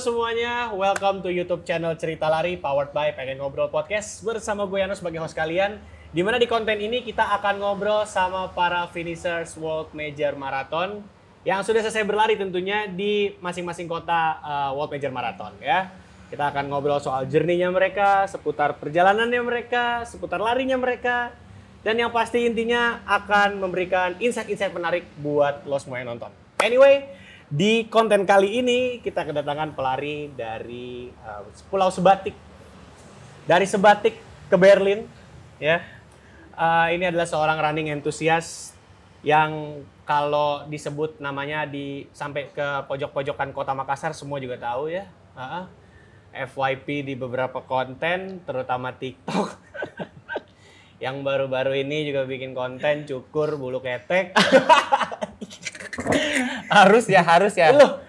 semuanya, welcome to YouTube channel Cerita Lari powered by Pengen Ngobrol Podcast bersama gue Yano sebagai host kalian. Dimana di konten ini kita akan ngobrol sama para finishers World Major Marathon yang sudah selesai berlari tentunya di masing-masing kota World Major Marathon ya. Kita akan ngobrol soal journey-nya mereka, seputar perjalanannya mereka, seputar larinya mereka, dan yang pasti intinya akan memberikan insight-insight menarik buat lo semua yang nonton. Anyway, di konten kali ini kita kedatangan pelari dari Pulau Sebatik. Dari Sebatik ke Berlin ya. Ini adalah seorang running enthusiast yang kalau disebut namanya sampai ke pojok-pojokan Kota Makassar semua juga tahu ya. FYP di beberapa konten terutama TikTok. Yang baru-baru ini juga bikin konten cukur bulu ketek. harus ya. Loh,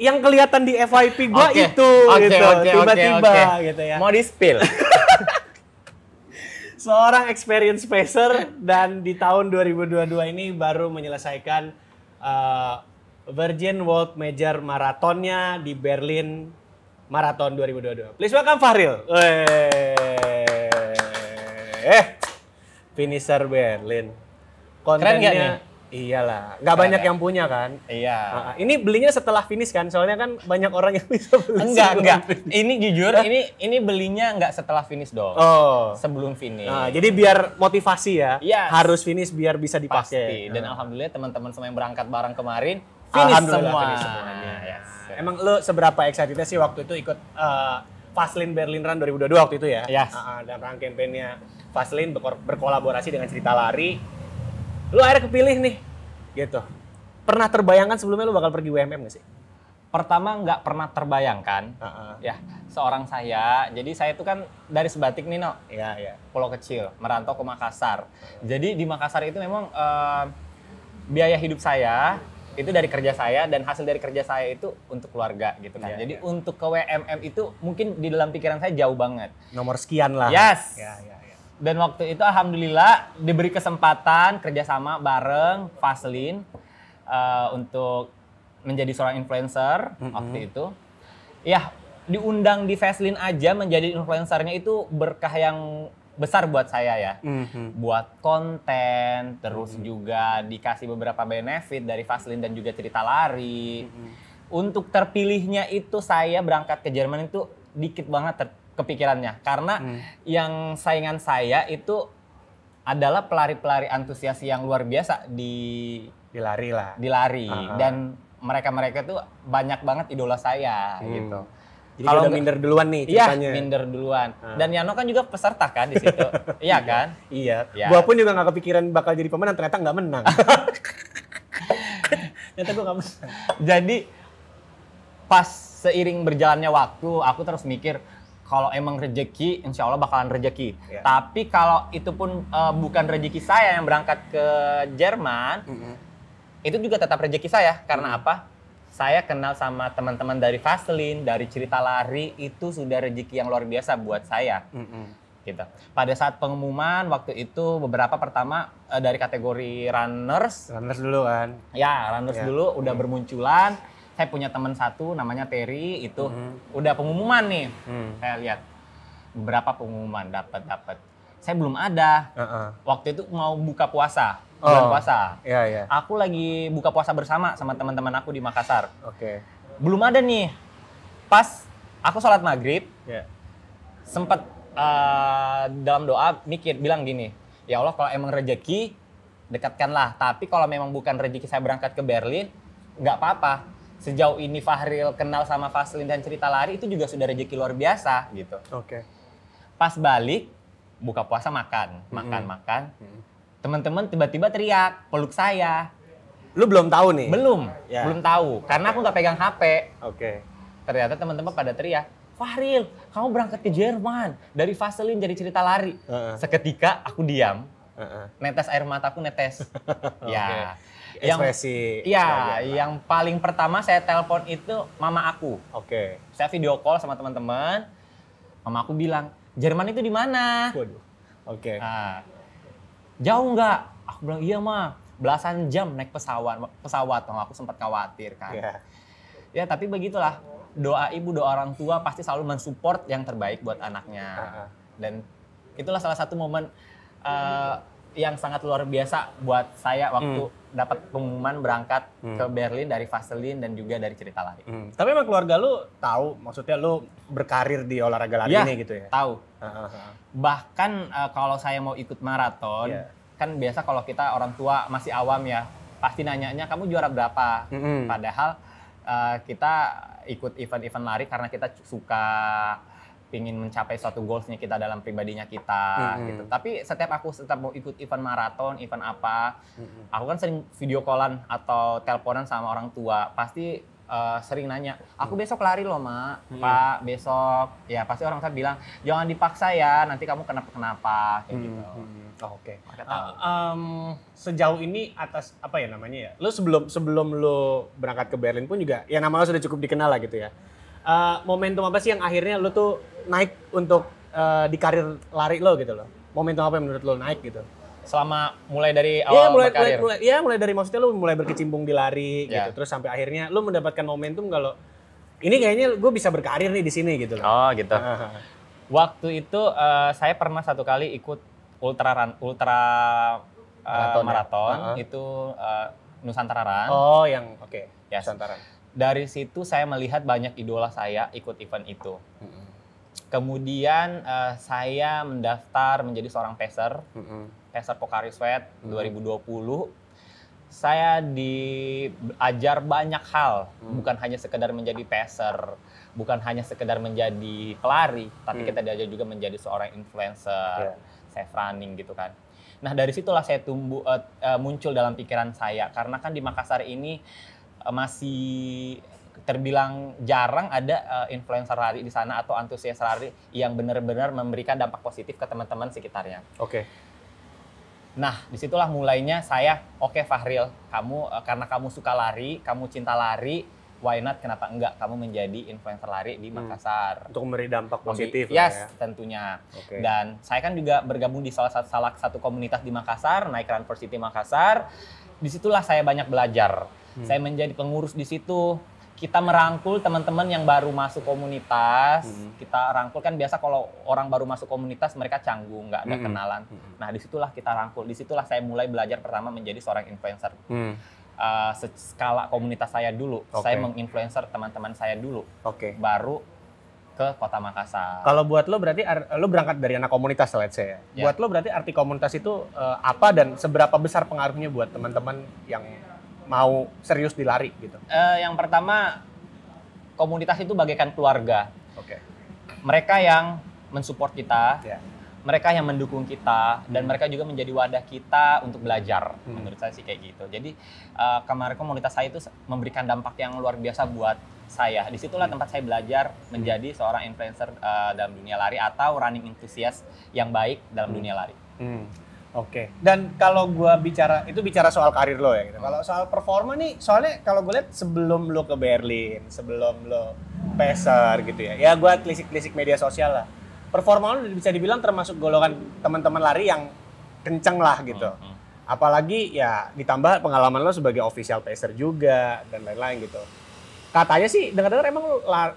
yang kelihatan di FYP gua itu gitu. Tiba-tiba gitu ya. Mau di-spill. Seorang experience pacer dan di tahun 2022 ini baru menyelesaikan Virgin World Major Marathonnya di Berlin Marathon 2022. Please welcome Fahril. Finisher Berlin. Kontennya keren gak nih? Iyalah, nggak banyak yang punya kan? Iya. Ini belinya setelah finish kan? Soalnya kan banyak orang yang bisa beli. Enggak. Ini jujur, ini belinya nggak setelah finish dong. Oh. Sebelum finish. Nah, jadi biar motivasi ya, Yes. harus finish biar bisa dipakai. Pasti. Dan alhamdulillah teman-teman semua yang berangkat bareng kemarin finish semua. Finish semuanya. Yes. Emang lo seberapa excitednya sih waktu itu ikut Fastlane Berlin Run 2022 waktu itu ya? Yes. Dan rangkaian campaign-nya Fastlane berkolaborasi dengan Cerita Lari. Lu akhirnya kepilih nih, gitu. Pernah terbayangkan sebelumnya lu bakal pergi WMM gak sih? Pertama nggak pernah terbayangkan, ya seorang saya. Jadi saya itu kan dari Sebatik nih, No. Iya. Pulau kecil, merantau ke Makassar. Jadi di Makassar itu memang biaya hidup saya itu dari kerja saya dan hasil dari kerja saya itu untuk keluarga gitu kan. Iya, Jadi iya. untuk ke WMM itu mungkin di dalam pikiran saya jauh banget. Nomor sekian lah. Yes. Ya. Dan waktu itu alhamdulillah diberi kesempatan kerjasama bareng Fastlane untuk menjadi seorang influencer waktu itu. Ya, diundang di Fastlane aja menjadi influencernya itu berkah yang besar buat saya ya. Buat konten, terus juga dikasih beberapa benefit dari Fastlane dan juga Cerita Lari. Untuk terpilihnya itu saya berangkat ke Jerman itu dikit banget kepikirannya. Karena yang saingan saya itu adalah pelari-pelari antusias yang luar biasa di lari lah. lari. Dan mereka-mereka tuh banyak banget idola saya gitu. Jadi kalau udah minder duluan nih ceritanya. Iya, minder duluan. Dan Yano kan juga peserta kan di situ. Iya kan? Iya. Ya. Gua pun juga gak kepikiran bakal jadi pemenang, ternyata gak menang. Ternyata gua gak menang. Jadi pas seiring berjalannya waktu, aku terus mikir kalau emang rezeki, insya Allah bakalan rezeki. Ya. Tapi kalau itu pun bukan rezeki saya yang berangkat ke Jerman, itu juga tetap rezeki saya. Karena apa? Saya kenal sama teman-teman dari Fastlane, dari Cerita Lari, itu sudah rezeki yang luar biasa buat saya. Gitu. Pada saat pengumuman waktu itu beberapa pertama dari kategori runners. Runners dulu kan? Ya, runners dulu udah bermunculan. Saya punya teman satu namanya Terry, itu udah pengumuman nih. Saya lihat beberapa pengumuman dapat. Saya belum ada. Waktu itu mau buka puasa, bulan puasa. Iya. Aku lagi buka puasa bersama sama teman-teman aku di Makassar. Oke. Belum ada nih. Pas aku sholat maghrib, Ya. sempat dalam doa bilang gini, ya Allah kalau emang rezeki dekatkanlah. Tapi kalau memang bukan rezeki saya berangkat ke Berlin, nggak apa-apa. Sejauh ini Fahril kenal sama Fastlane dan Cerita Lari itu juga sudah rezeki luar biasa gitu. Oke. Pas balik buka puasa makan. Teman-teman tiba-tiba teriak, peluk saya. Lu belum tahu nih? Belum Ya. belum tahu karena aku nggak pegang HP. Oke. Ternyata teman-teman pada teriak, "Fahril, kamu berangkat ke Jerman dari Fastlane jadi Cerita Lari." Seketika aku diam. Netes air mataku netes. Ya. Ekspresi. Yang paling pertama saya telepon itu mama aku. Oke. Saya video call sama teman-teman. Mama aku bilang, "Jerman itu di mana?" Waduh. Oke. Nah, jauh nggak? Aku bilang, "Iya, Ma. Belasan jam naik pesawat." Mama aku sempat khawatir kan. Iya. Ya, tapi begitulah. doa ibu, doa orang tua pasti selalu mensupport yang terbaik buat anaknya. Dan itulah salah satu momen yang sangat luar biasa buat saya waktu dapat pengumuman berangkat ke Berlin dari Vaseline dan juga dari Cerita Lari. Tapi emang keluarga lu tahu, maksudnya lu berkarir di olahraga lari ini gitu ya? Tahu. Bahkan kalau saya mau ikut maraton, kan biasa kalau kita orang tua masih awam ya, pasti nanyanya kamu juara berapa? Padahal kita ikut event-event lari karena kita suka pingin mencapai suatu goalsnya kita dalam pribadinya kita gitu. Tapi setiap mau ikut event maraton, event apa, aku kan sering video callan atau teleponan sama orang tua, pasti sering nanya, aku besok lari loh mak, pak besok, ya pasti orang tua bilang jangan dipaksa ya, nanti kamu kenapa kayak gitu. Oke. Sejauh ini atas apa ya namanya ya, lu sebelum lu berangkat ke Berlin pun juga, ya nama lu sudah cukup dikenal lah gitu ya. Momentum apa sih yang akhirnya lu tuh naik untuk di karir lari lo gitu loh? Momentum apa yang menurut lo naik gitu? Selama mulai dari awal berkarir? Mulai dari maksudnya lu mulai berkecimpung di lari gitu. Terus sampai akhirnya lu mendapatkan momentum kalau ini kayaknya gue bisa berkarir nih di sini gitu loh. Oh gitu. Waktu itu saya pernah satu kali ikut ultra maraton itu Nusantara Run. Oh yang oke. Yes. Nusantara. Dari situ saya melihat banyak idola saya ikut event itu. Kemudian saya mendaftar menjadi seorang pacer, pacer Pocari Sweat 2020. Saya diajar banyak hal, bukan hanya sekedar menjadi pacer, bukan hanya sekedar menjadi pelari, tapi kita diajar juga menjadi seorang influencer, safe running gitu kan. Nah dari situlah saya muncul dalam pikiran saya, karena kan di Makassar ini masih terbilang jarang ada influencer lari di sana atau antusias lari yang benar-benar memberikan dampak positif ke teman-teman sekitarnya. Oke. Nah, disitulah mulainya saya, oke Fahril, kamu karena kamu suka lari, kamu cinta lari, why not, kenapa enggak kamu menjadi influencer lari di Makassar. Untuk memberi dampak positif yes, ya. Tentunya. Okay. Dan saya kan juga bergabung di salah satu komunitas di Makassar, Nike Run for City Makassar. Disitulah saya banyak belajar. Saya menjadi pengurus di situ. Kita merangkul teman-teman yang baru masuk komunitas. Kita rangkul, kan biasa kalau orang baru masuk komunitas mereka canggung, nggak ada kenalan. Nah disitulah kita rangkul. Disitulah saya mulai belajar pertama menjadi seorang influencer. Skala komunitas saya dulu. Saya menginfluencer teman-teman saya dulu. Baru ke Kota Makassar. Kalau buat lo berarti lo berangkat dari anak komunitas, let's say ya. Buat lo berarti arti komunitas itu apa dan seberapa besar pengaruhnya buat teman-teman yang mau serius di lari gitu? Yang pertama, komunitas itu bagaikan keluarga. Mereka yang mensupport kita, mereka yang mendukung kita, dan mereka juga menjadi wadah kita untuk belajar. Menurut saya sih kayak gitu. Jadi kemarin komunitas saya itu memberikan dampak yang luar biasa buat saya. Disitulah tempat saya belajar menjadi seorang influencer dalam dunia lari atau running enthusiast yang baik dalam dunia lari. Dan kalau gue bicara soal karir lo ya gitu. Kalau soal performa nih, soalnya kalau gue lihat sebelum lo ke Berlin, sebelum lo pacer gitu ya. Ya gue telisik media sosial lah. Performa lo bisa dibilang termasuk golongan teman-teman lari yang kenceng lah gitu. Apalagi ya ditambah pengalaman lo sebagai official pacer juga dan lain-lain gitu. Katanya sih dengar-dengar emang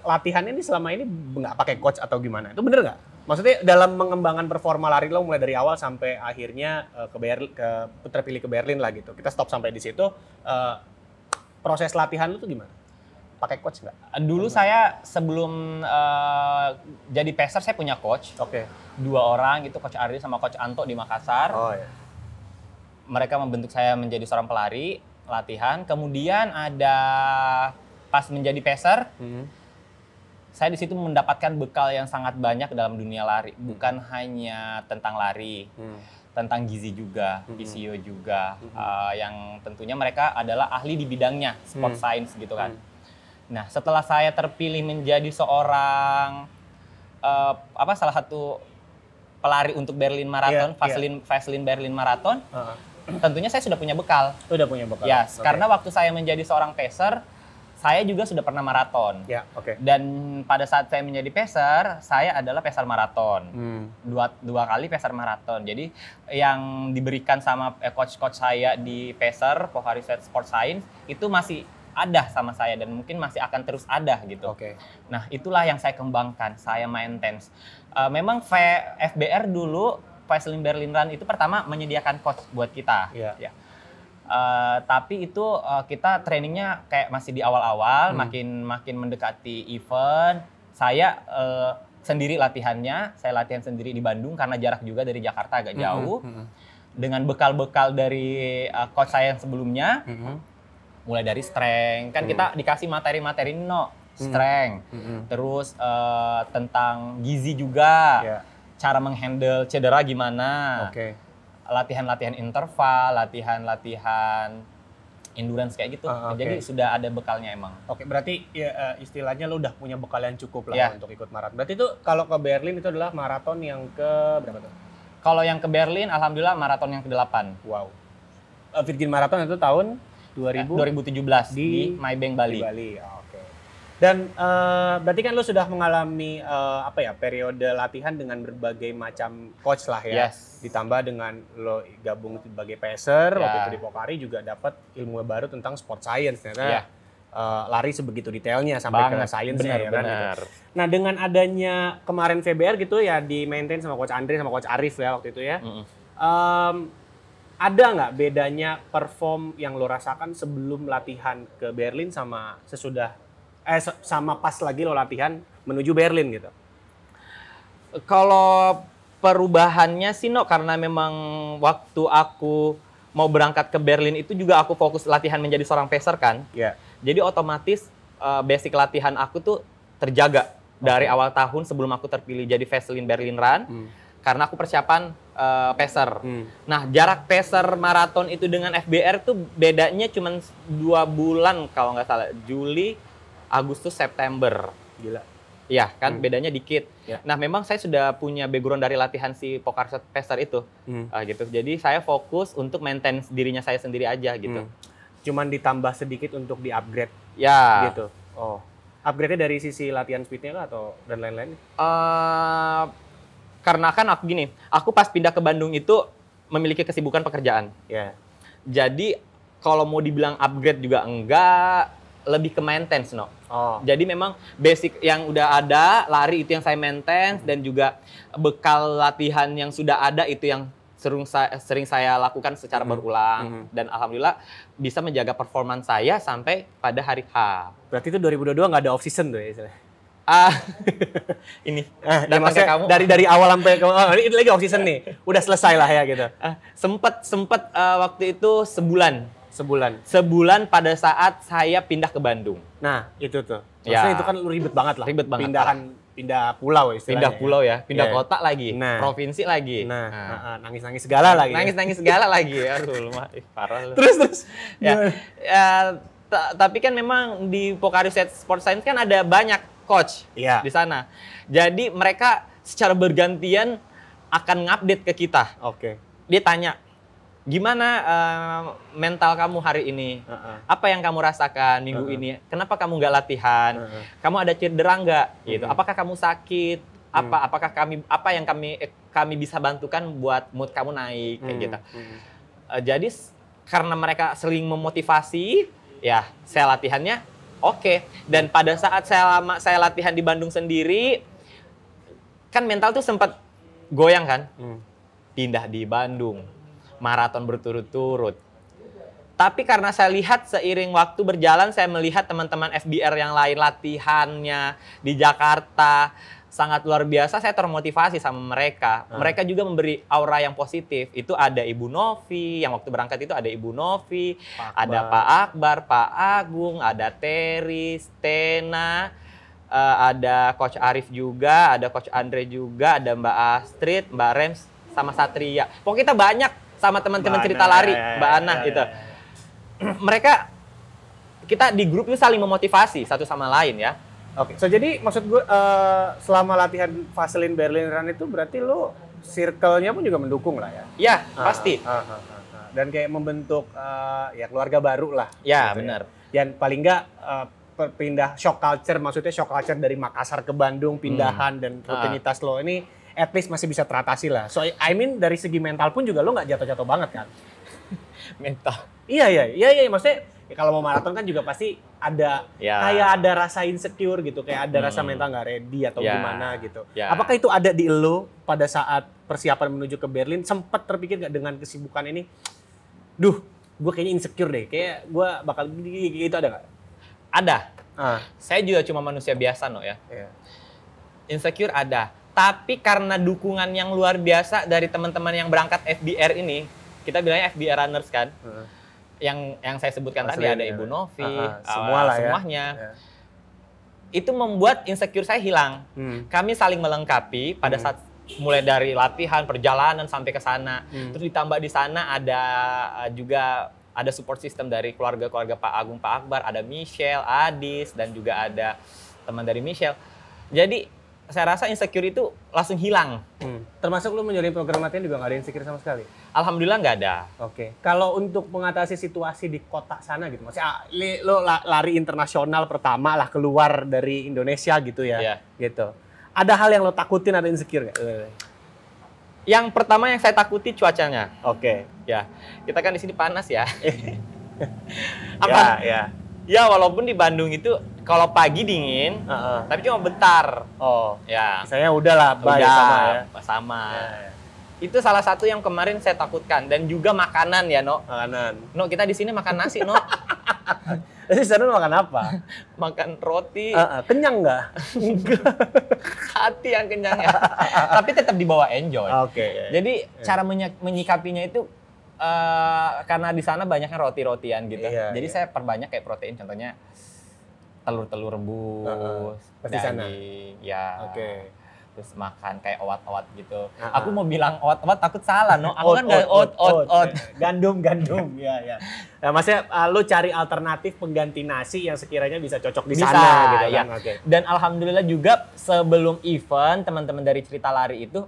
latihannya ini selama ini nggak pakai coach atau gimana? Itu bener nggak? Maksudnya dalam mengembangkan performa lari lo mulai dari awal sampai akhirnya terpilih ke Berlin lah gitu. Kita stop sampai di situ. Proses latihan lo tuh gimana? Pakai coach nggak? Dulu saya sebelum jadi pacer saya punya coach. 2 orang gitu, Coach Ardi sama Coach Anto di Makassar. Mereka membentuk saya menjadi seorang pelari, latihan. Kemudian ada pas menjadi pacer, saya di situ mendapatkan bekal yang sangat banyak dalam dunia lari. Bukan hanya tentang lari, tentang gizi juga, physio juga. Yang tentunya mereka adalah ahli di bidangnya, sport science gitu kan. Nah, setelah saya terpilih menjadi seorang salah satu pelari untuk Berlin Marathon, Vaseline Berlin Marathon, tentunya saya sudah punya bekal. Udah punya bekal. Yes, karena waktu saya menjadi seorang pacer, saya juga sudah pernah maraton. Dan pada saat saya menjadi pacer, saya adalah pacer maraton. Dua kali pacer maraton. Jadi yang diberikan sama coach-coach saya di pacer, Pocari Sweat Sport Science, itu masih ada sama saya dan mungkin masih akan terus ada gitu. Oke. Nah, itulah yang saya kembangkan, saya maintenance. Memang FBR dulu, Vaseline Berlin Run itu pertama menyediakan coach buat kita. Iya. Ya. Tapi itu kita trainingnya kayak masih di awal-awal, makin mendekati event. Saya sendiri latihannya, saya latihan sendiri di Bandung karena jarak juga dari Jakarta agak jauh. Dengan bekal-bekal dari coach saya yang sebelumnya, mulai dari strength, kan kita dikasih materi-materi strength, terus tentang gizi juga, cara menghandle cedera gimana, latihan-latihan interval, latihan-latihan endurance kayak gitu. Jadi sudah ada bekalnya emang. Oke, berarti ya, istilahnya lo udah punya bekal yang cukup lah untuk ikut maraton. Berarti itu kalau ke Berlin itu adalah maraton yang ke berapa tuh? Kalau yang ke Berlin, alhamdulillah maraton yang ke-8. Wow. Virgin Marathon itu tahun 2017 di Maybank Bali. Di Bali, oke. Dan berarti kan lo sudah mengalami periode latihan dengan berbagai macam coach lah ya. Yes. Ditambah dengan lo gabung sebagai pacer, waktu itu di Pokari juga dapat ilmu baru tentang sport science ternyata. Lari sebegitu detailnya sampai ke science-nya ya kan. Gitu. Nah, dengan adanya kemarin VBR gitu ya di maintain sama coach Andre sama coach Arif ya waktu itu ya. Ada nggak bedanya perform yang lo rasakan sebelum latihan ke Berlin sama sesudah sama pas lagi lo latihan menuju Berlin gitu? Kalau perubahannya sih karena memang waktu aku mau berangkat ke Berlin itu juga aku fokus latihan menjadi seorang pacer kan. Iya. Jadi otomatis basic latihan aku tuh terjaga dari awal tahun sebelum aku terpilih jadi Vaseline Berlin Run. Karena aku persiapan pacer. Nah, jarak pacer maraton itu dengan FBR tuh bedanya cuma 2 bulan kalau nggak salah. Juli, Agustus, September. Gila. Iya kan, bedanya dikit. Ya. Nah, memang saya sudah punya background dari latihan si Pokari Pacer itu. Gitu. Jadi saya fokus untuk maintain dirinya saya sendiri aja gitu. Cuman ditambah sedikit untuk di-upgrade ya gitu. Oh. Upgrade-nya dari sisi latihan speed-nya kah atau dan lain-lain? Karena kan aku pas pindah ke Bandung itu memiliki kesibukan pekerjaan. Ya. Jadi kalau mau dibilang upgrade juga enggak, lebih ke maintenance Jadi memang basic yang udah ada, lari itu yang saya maintenance dan juga bekal latihan yang sudah ada itu yang sering saya lakukan secara berulang dan alhamdulillah bisa menjaga performance saya sampai pada hari H. Berarti itu 2022 nggak ada off season tuh ya istilahnya? Ini dan maksudnya kamu dari awal sampai ke ini lagi off season nih, udah selesai lah ya gitu. Sempet waktu itu sebulan pada saat saya pindah ke Bandung. Nah itu tuh, maksudnya itu kan ribet banget lah. Ribet banget. Pindah pulau istilahnya. Pindah pulau ya, pindah kota lagi, provinsi lagi. Nangis-nangis segala lagi. Nangis-nangis segala lagi. Aduh, parah lu. Terus. Tapi kan memang di Pokari Sport Science kan ada banyak coach di sana. Jadi mereka secara bergantian akan ngupdate ke kita. Oke. Dia tanya, gimana mental kamu hari ini? Apa yang kamu rasakan minggu ini? Kenapa kamu nggak latihan? Kamu ada cedera nggak? Gitu. Apakah kamu sakit? Apakah apa yang kami bisa bantukan buat mood kamu naik? Kayak gitu. Jadi karena mereka sering memotivasi, ya saya latihannya oke. Dan pada saat saya latihan di Bandung sendiri, kan mental tuh sempat goyang kan? Pindah di Bandung. Maraton berturut-turut. Tapi karena saya lihat seiring waktu berjalan, saya melihat teman-teman FBR yang lain latihannya di Jakarta sangat luar biasa, saya termotivasi sama mereka. Mereka juga memberi aura yang positif. Itu ada Ibu Novi, yang waktu berangkat itu ada Ibu Novi, ada Pak Akbar, Pak Agung, ada Terry, Stena, ada Coach Arif juga, ada Coach Andre juga, ada Mbak Astrid, Mbak Rems, sama Satria. Pokoknya kita banyak sama teman-teman cerita lari, Mbak Ana gitu. Mereka, kita di grup itu saling memotivasi satu sama lain ya. Oke, so jadi maksud gue selama latihan Vaseline Berlin Run itu berarti lo circle-nya pun juga mendukung lah ya? Iya, pasti. Dan kayak membentuk ya keluarga baru lah. Ya, gitu benar. Ya. Dan paling nggak pindah shock culture, maksudnya shock culture dari Makassar ke Bandung, pindahan dan rutinitas lo ini at least masih bisa teratasi lah. So I mean dari segi mental pun juga lo nggak jatuh-jatuh banget kan? Mental. Iya. Maksudnya kalau mau maraton kan juga pasti ada kayak ada rasa insecure gitu, kayak ada rasa mental nggak ready atau gimana gitu. Apakah itu ada di lo pada saat persiapan menuju ke Berlin? Sempat terpikir nggak dengan kesibukan ini? Duh, gue kayaknya insecure deh, kayak gue bakal gitu, ada nggak? Ada. Saya juga cuma manusia biasa ya. Insecure ada. Tapi karena dukungan yang luar biasa dari teman-teman yang berangkat FBR ini, kita bilangnya FBR runners kan. Yang saya sebutkan tadi ada Ibu Novi, semuanya. Itu membuat insecure saya hilang. Kami saling melengkapi pada saat mulai dari latihan, perjalanan sampai ke sana. Terus ditambah di sana ada support system dari keluarga-keluarga Pak Agung, Pak Akbar, ada Michelle, Adis, dan juga ada teman dari Michelle. Jadi saya rasa insecure itu langsung hilang. Termasuk lu menjalani program latihan juga nggak ada insecure sama sekali? Alhamdulillah nggak ada. Oke. Kalau untuk mengatasi situasi di kota sana gitu, maksudnya lo lari internasional pertama lah keluar dari Indonesia gitu ya, gitu. Ada hal yang lo takutin, ada insecure nggak? Yang pertama yang saya takuti cuacanya. Oke. Ya, kita kan di sini panas ya. Ya, walaupun di Bandung itu kalau pagi dingin, tapi cuma bentar. Ya. Saya udahlah, sama. Itu salah satu yang kemarin saya takutkan, dan juga makanan ya, Makanan. Kita di sini makan nasi, Di sana makan apa? Makan roti. Kenyang nggak? Hati yang kenyang ya. Tapi tetap dibawa enjoy. Jadi cara menyikapinya itu karena di sana banyaknya roti-rotian gitu. Jadi saya perbanyak kayak protein, contohnya telur rebus, daging, terus makan kayak owat-owat gitu. Aku mau bilang owat-owat takut salah, Aku kan nggak owat. Gandum, ya. Nah, maksudnya lu cari alternatif pengganti nasi yang sekiranya bisa cocok di sana gitu kan. Dan alhamdulillah juga sebelum event teman-teman dari Cerita Lari itu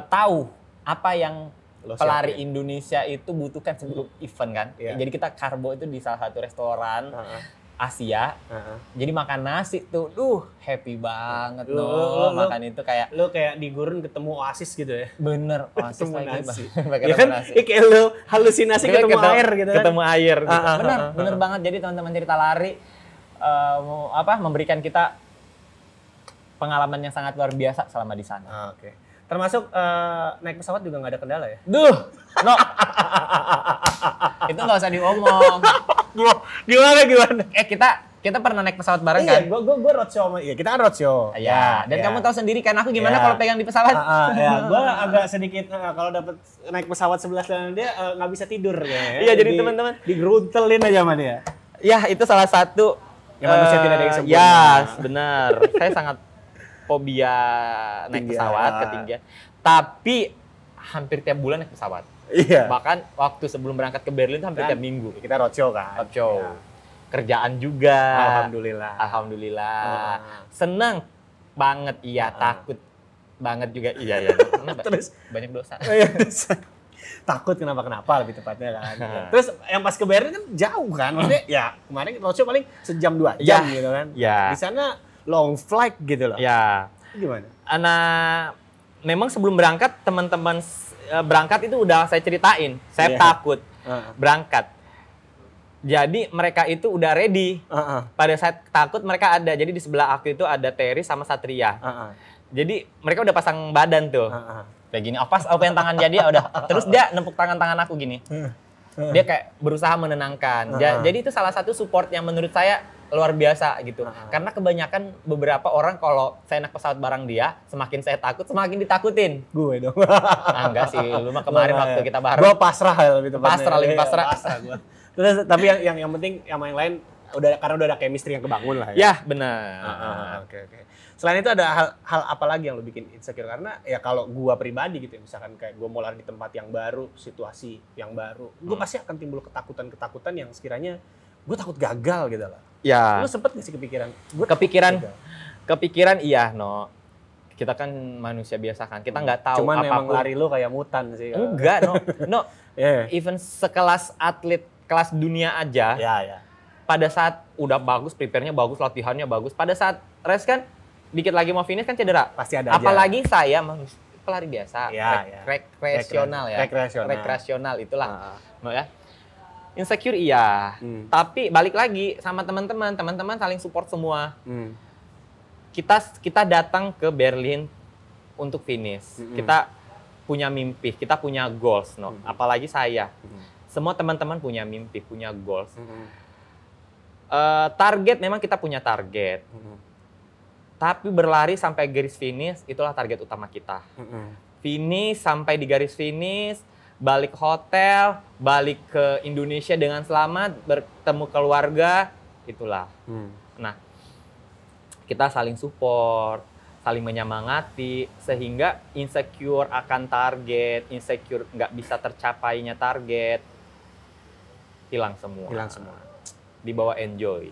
tahu apa yang pelari Indonesia itu butuhkan sebelum event kan. Jadi kita karbo itu di salah satu restoran Asia. Jadi makan nasi tuh, happy banget makan itu kayak lu kayak di gurun ketemu oasis gitu ya. Bener, oasis ketemu lagi. nasi. Ya kan, kayak lu halusinasi ketemu air gitu kan. Ketemu air gitu. Bener banget. Jadi teman-teman Cerita Lari memberikan kita pengalaman yang sangat luar biasa selama di sana. Termasuk naik pesawat juga nggak ada kendala ya? Itu nggak usah diomong. Gimana? Kita pernah naik pesawat bareng kan? Iya, gue roadshow sama kita kan roadshow. Dan kamu tahu sendiri kan aku gimana kalau pegang di pesawat? Gue agak sedikit kalau dapat naik pesawat sebelah sana dia nggak bisa tidur kayaknya. Iya, jadi teman-teman digeruntelin aja sama dia. Ya, itu salah satu yang manusia tidak ada yang sempurna. Ya, benar. Saya sangat fobia naik pesawat, ketinggian. Tapi hampir tiap bulan naik pesawat. Iya. Bahkan waktu sebelum berangkat ke Berlin itu hampir tiap minggu. Kita roadshow kan. Kerjaan juga. Alhamdulillah. Senang banget, takut banget juga. Iya. Terus banyak dosa. Takut kenapa lebih tepatnya kan. Terus yang pas ke Berlin kan jauh kan. Maksudnya ya kemarin roadshow paling sejam 2 jam gitu kan. Di sana long flight gitu loh. Gimana? Memang sebelum berangkat teman-teman berangkat itu udah saya ceritain. Saya takut berangkat. Jadi mereka itu udah ready. Pada saat takut mereka ada. Jadi di sebelah aku itu ada Terry sama Satria. Jadi mereka udah pasang badan tuh. Kayak gini. Pas aku yang tangan dia udah. Terus dia nempuk tangan aku gini. Dia kayak berusaha menenangkan. Jadi itu salah satu support yang menurut saya luar biasa gitu. Karena kebanyakan beberapa orang kalau saya naik pesawat bareng dia, semakin saya takut, semakin ditakutin. Gue dong. Enggak sih, lu mah kemarin waktu kita bareng. Gue pasrah lebih tepatnya. Lebih pasrah. Gua. Terus tapi yang penting sama yang lain karena udah ada chemistry yang kebangun lah ya. Ya, benar. Oke. Selain itu ada hal apa lagi yang lo bikin insecure? Karena ya kalau gue pribadi gitu ya, misalkan kayak gue mau lari di tempat yang baru, situasi yang baru, gue pasti akan timbul ketakutan yang sekiranya gue takut gagal gitu lah. Ya. Lu sempet gak sih kepikiran? Kepikiran iya, Kita kan manusia biasa kan. Kita nggak tahu cuman apapun. Cuman memang lari lu kayak mutan sih. Enggak, Even sekelas atlet kelas dunia aja. Pada saat udah bagus, prepare-nya bagus, latihannya bagus. Pada saat race kan dikit lagi mau finish kan cedera. Pasti ada aja. Apalagi saya manusia pelari biasa, rekreasional ya. Rekreasional itulah. Ya. Insecure iya. Tapi balik lagi sama teman-teman saling support semua. Kita datang ke Berlin untuk finish. Kita punya mimpi, kita punya goals, no. Apalagi saya. Semua teman-teman punya mimpi, punya goals. Target memang kita punya target. Tapi berlari sampai garis finish itulah target utama kita. Finish sampai di garis finish, balik hotel, balik ke Indonesia dengan selamat, bertemu keluarga, itulah. Nah, kita saling support, saling menyemangati, sehingga insecure akan target, insecure nggak bisa tercapainya target, hilang semua. Dibawa enjoy.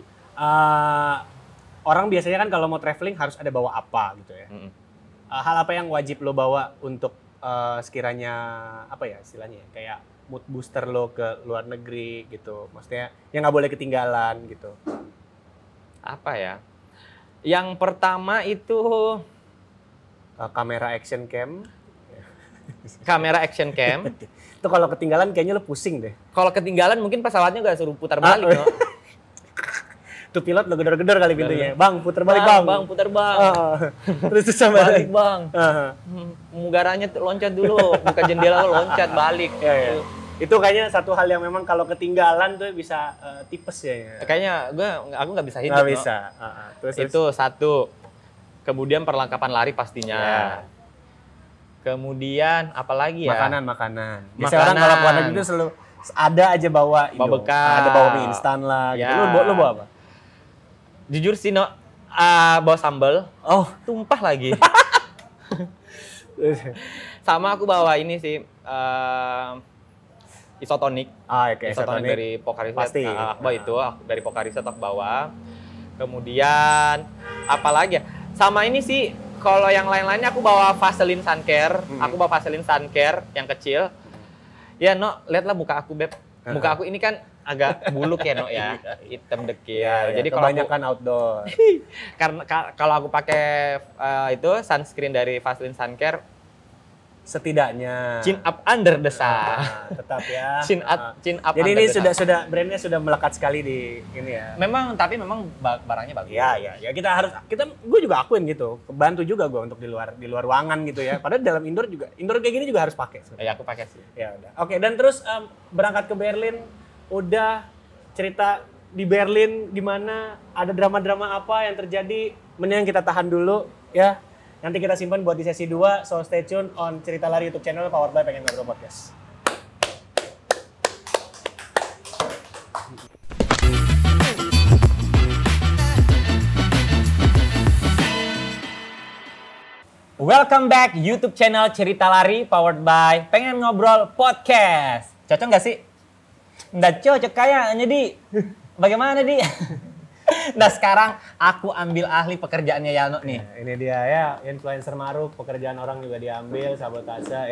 Orang biasanya kan kalau mau traveling harus ada bawa apa gitu ya. Hal apa yang wajib lo bawa untuk sekiranya apa ya istilahnya ya, kayak mood booster lo ke luar negeri gitu. Maksudnya yang nggak boleh ketinggalan gitu. Apa ya? Yang pertama itu Kamera action cam. kamera action cam. Itu kalau ketinggalan kayaknya lo pusing deh. Kalau ketinggalan mungkin pesawatnya nggak suruh putar balik, no? Tuh pilot lo gedor-gedor kali pintunya. Bang, putar balik bang. Bang, putar bang. Terus sama balik bang. Mugaranya loncat dulu, buka jendela lo loncat balik. Ya. Itu kayaknya satu hal yang memang kalau ketinggalan tuh bisa tipes ya. Kayaknya aku nggak bisa hidup. Nggak bisa. Terus itu satu. Kemudian perlengkapan lari pastinya. Ya. Kemudian apa lagi ya? Makanan. Biasanya orang kalau keluar negeri itu selalu ada aja bawa bekal. Ada bawa mie instan lah. Ya. Gitu. Lu bawa apa? Jujur sih, no, bawa sambal. Oh, tumpah lagi. Sama aku bawa ini sih, isotonik. Isotonik dari Pocari Sweat. Pasti. Aku bawa itu, dari Pocari Sweat aku bawa. Kemudian apa lagi ya? Sama ini sih, kalau yang lain-lainnya aku bawa Vaseline Sun Care. Aku bawa Vaseline Sun Care yang kecil. Ya, no, lihatlah muka aku, Beb. Muka aku ini kan agak buluk ya, no, ya. Hitam dekil. Jadi kebanyakan outdoor. Karena kalau aku pakai itu sunscreen dari Vaseline Sun Care, setidaknya chin up under the sun. Tetap ya. Chin up. Jadi ini sudah brandnya sudah melekat sekali di ini ya. Tapi memang barangnya bagus. Ya gue juga akuin gitu. Kebantu juga gue untuk di luar ruangan gitu ya. Padahal dalam indoor kayak gini juga harus pakai. Ya aku pakai sih. Ya udah. Oke, dan terus berangkat ke Berlin, udah cerita di Berlin gimana, ada drama-drama apa yang terjadi, mending kita tahan dulu ya. Nanti kita simpan buat di sesi 2, so stay tune on Cerita Lari YouTube channel powered by Pengen Ngobrol Podcast. Welcome back YouTube channel Cerita Lari powered by Pengen Ngobrol Podcast. Cocok nggak sih? Nggak cocok kayaknya, Di. Bagaimana, Di? Nah, sekarang aku ambil ahli pekerjaannya Yano nih. Nah, ini dia ya, influencer Maruf, pekerjaan orang juga diambil, sabotase.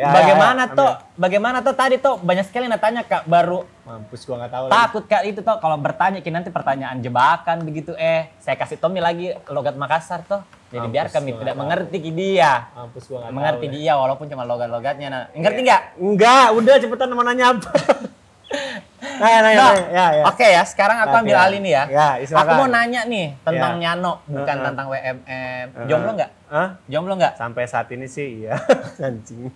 Bagaimana tuh tadi tuh banyak sekali tanya Kak, baru mampus gua nggak tahu. Takut Kak itu tuh kalau bertanya nanti pertanyaan jebakan begitu. Saya kasih Tommy lagi logat Makassar tuh. Jadi biar kami tidak mengerti dia. Mampus gua nggak mengerti tahu, dia walaupun cuma logat-logatnya. Ngerti nggak? Enggak, udah cepetan mau nanya apa. Ya. Oke ya, sekarang aku ambil alih nih ya. Silakan. Aku mau nanya nih tentang Nyano, bukan tentang WMM. Jomblo nggak? Jomblo nggak? Sampai saat ini sih iya. Anjing.